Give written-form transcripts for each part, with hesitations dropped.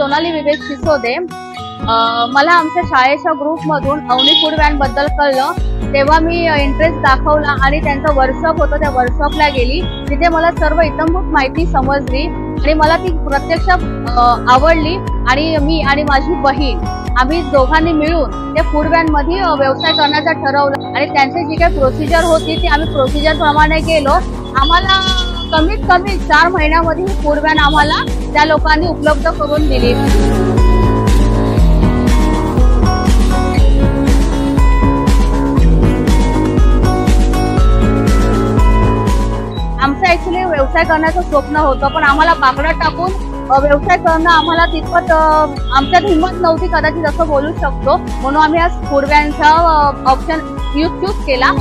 सोनाली विवेक सिसोदे। मला आमच्या शाळेच्या ग्रुपमधून अवनी फूड व्हॅन बद्दल कळलं, तेव्हा मी इंटरेस्ट दाखवला आणि त्यांचं वर्कशॉप होतं, त्या वर्कशॉपला गेली। तिथे मला सर्व इत्थंभूत माहिती समजली आणि मला ती प्रत्यक्ष आवडली आणि मी आणि माझी बहीण आम्ही दोघांनी मिळून त्या फूड व्हॅन मध्ये व्यवसाय करण्याचं ठरवलं आणि त्यांची जी काही प्रोसिजर होती ती आम्ही प्रोसिजर प्रमाणे गेलो। आम्हाला कमीत कमी 4 महिन्यामध्ये ही फूड व्हॅन आम्हाला त्या लोकांनी उपलब्ध करून दिली। आमचं ऍक्च्युली व्यवसाय करण्याचं स्वप्न होतं, पण आम्हाला बाकडं टाकून व्यवसाय करणं आम्हाला तितपत आमच्यात हिंमत नव्हती कदाचित असं बोलू शकतो, म्हणून आम्ही आज फूड व्हॅनचा ऑप्शन चूज केला।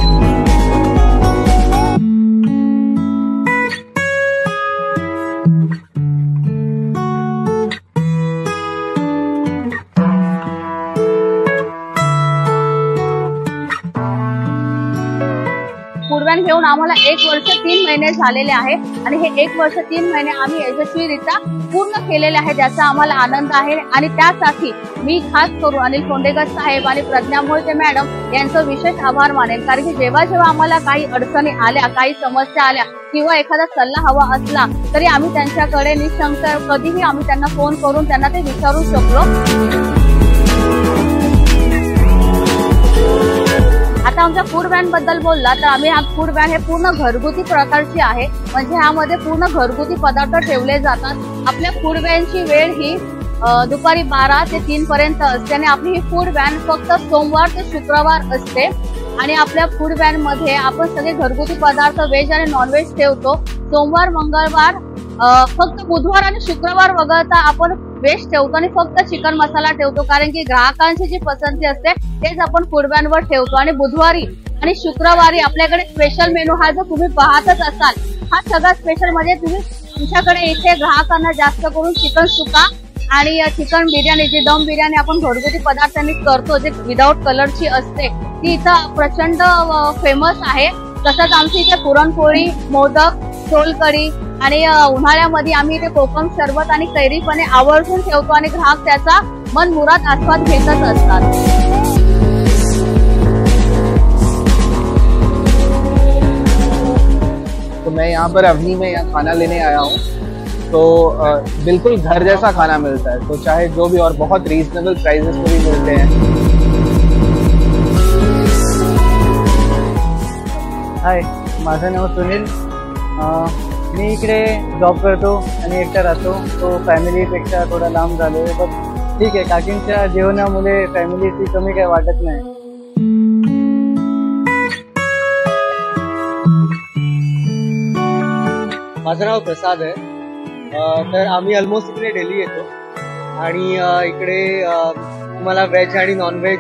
फूड व्हॅन घेऊन आम्हाला 1 वर्ष 3 महिने झालेले आहे आणि हे 1 वर्ष 3 महिने आम्ही यशस्वीरित्या पूर्ण केलेले आहे, ज्याचा आम्हाला आनंद आहे। आणि त्यासाठी मी खास करून अनिल फोंडेकर साहेब आणि प्रज्ञा मोहिते मॅडम यांचं विशेष आभार मानेन, कारण की जेव्हा जेव्हा आम्हाला काही अडचणी आल्या, काही समस्या आल्या किंवा एखादा सल्ला हवा असला तरी आम्ही त्यांच्याकडे निशंक कधीही आम्ही त्यांना फोन करून त्यांना ते विचारू शकलो। आता आमच्या फूड व्हॅन बद्दल बोलला तर आम्ही हा फूड व्हॅन हे पूर्ण घरगुती प्रकारची आहे, म्हणजे ह्यामध्ये पूर्ण घरगुती पदार्थ ठेवले जातात। आपल्या फूड व्हॅनची वेळ ही दुपारी 12 ते 3 पर्यंत असते आणि आपली ही फूड व्हॅन फक्त सोमवार ते शुक्रवार असते आणि आपल्या फूड व्हॅन मध्ये आपण सगळे घरगुती पदार्थ व्हेज आणि नॉनव्हेज ठेवतो। सोमवार मंगळवार फक्त बुधवार आणि शुक्रवार वगळता आपण व्हेज ठेवतो आणि फक्त चिकन मसाला ठेवतो, कारण की ग्राहकांची जी पसंती असते तेच आपण फूड व्हॅन वर ठेवतो। आणि बुधवारी आणि शुक्रवारी आपल्याकडे स्पेशल मेनू हा जो तुम्ही पाहतच असाल, हा सगळा स्पेशल म्हणजे तुम्ही तुमच्याकडे इथे ग्राहकांना जास्त करून चिकन सुका आणि चिकन बिर्याणी, जी दम बिर्याणी आपण घरगुती पदार्थांनी करतो, जे विदाउट कलरची असते, ती इथं प्रचंड फेमस आहे। तसंच आमची इथे पुरणपोळी, मोदक, सोलकढी आणि उन्हाळ्यामध्ये आम्ही इथे कोकम सरबत आणि कैरीपणे आवर्जून ठेवतो आणि ग्राहक त्याचा मनमुराद आस्वाद घेतच असतात। तो मैं यहाँ पर अवनी में यहाँ खाना लेने आया हूँ, तो बिल्कुल घर जैसा खाना मिलता है, तो चाहे जो भी, और बहुत रीजनेबल प्राइसेस पे भी मिलते हैं। हाय, माझं नाव सुनील। मी इकडे जॉब करतो आणि एकटा राहतो, तो फॅमिलीपेक्षा थोडा लांब झालोय, पण ठीक आहे, काकींच्या जेवणामुळे फॅमिलीची कमी काही वाटत नाही। माझं नाव प्रसाद आहे। तर आम्ही ऑलमोस्ट इकडे डेली येतो आणि इकडे तुम्हाला व्हेज आणि नॉनव्हेज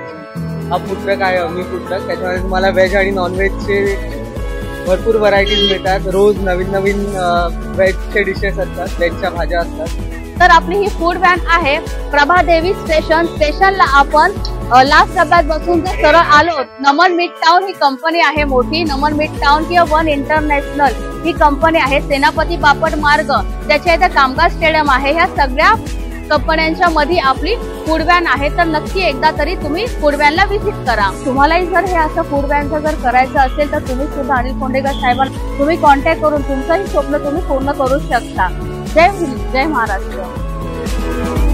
हा फूड ट्रक आहे, अवनी फूड ट्रक। त्याच्यामध्ये तुम्हाला व्हेज आणि नॉनव्हेजचे भरपूर व्हरायटीज मिळतात। रोज नवीन नवीन व्हेजचे डिशेस असतात, व्हेजच्या भाज्या असतात। तर आपली ही फूड व्हॅन आहे प्रभादेवी स्टेशनला आपण लास्ट डब्यात बसून जर सरळ आलो, नमन मिड टाउन ही कंपनी आहे मोठी, नमन मिड टाउन किंवा वन इंटरनॅशनल ही कंपनी आहे। सेनापती बापट मार्ग, त्याच्या इथे कामगार स्टेडियम आहे, ह्या सगळ्या कंपन्यांच्या मध्ये आपली फूड व्हॅन आहे। तर नक्की एकदा तरी तुम्ही फूड व्हॅनला व्हिजिट करा। तुम्हालाही जर हे असं फूड व्हॅनचं जर करायचं असेल तर तुम्ही सुद्धा अनिल फोंडेकर साहेबांना तुम्ही कॉन्टॅक्ट करून तुमचंही स्वप्न तुम्ही पूर्ण करू शकता। जय हिंद, जय महाराष्ट्र।